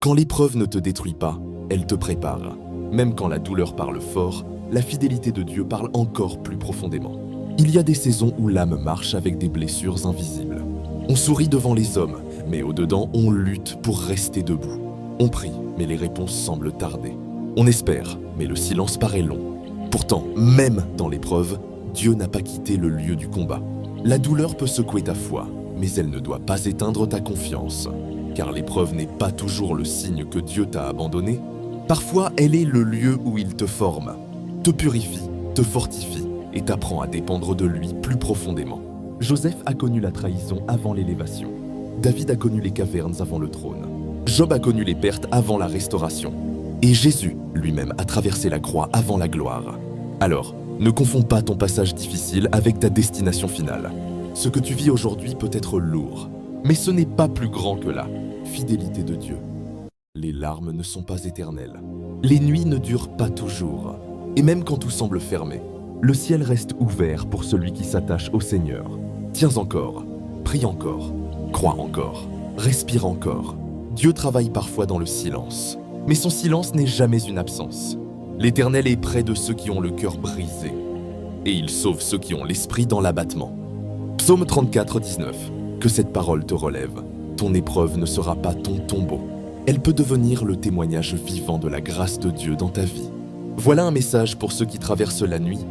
Quand l'épreuve ne te détruit pas, elle te prépare. Même quand la douleur parle fort, la fidélité de Dieu parle encore plus profondément. Il y a des saisons où l'âme marche avec des blessures invisibles. On sourit devant les hommes, mais au-dedans, on lutte pour rester debout. On prie, mais les réponses semblent tarder. On espère, mais le silence paraît long. Pourtant, même dans l'épreuve, Dieu n'a pas quitté le lieu du combat. La douleur peut secouer ta foi, mais elle ne doit pas éteindre ta confiance. Car l'épreuve n'est pas toujours le signe que Dieu t'a abandonné. Parfois, elle est le lieu où il te forme, te purifie, te fortifie et t'apprend à dépendre de lui plus profondément. Joseph a connu la trahison avant l'élévation. David a connu les cavernes avant le trône. Job a connu les pertes avant la restauration. Et Jésus, lui-même, a traversé la croix avant la gloire. Alors, ne confonds pas ton passage difficile avec ta destination finale. Ce que tu vis aujourd'hui peut être lourd, mais ce n'est pas plus grand que la fidélité de Dieu. Les larmes ne sont pas éternelles. Les nuits ne durent pas toujours. Et même quand tout semble fermé, le ciel reste ouvert pour celui qui s'attache au Seigneur. Tiens encore, prie encore, crois encore, respire encore. Dieu travaille parfois dans le silence, mais son silence n'est jamais une absence. L'Éternel est près de ceux qui ont le cœur brisé, et il sauve ceux qui ont l'esprit dans l'abattement. Psaume 34, 19. Que cette parole te relève. Ton épreuve ne sera pas ton tombeau. Elle peut devenir le témoignage vivant de la grâce de Dieu dans ta vie. Voilà un message pour ceux qui traversent la nuit,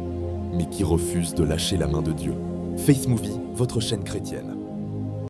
mais qui refusent de lâcher la main de Dieu. Faith Movie, votre chaîne chrétienne.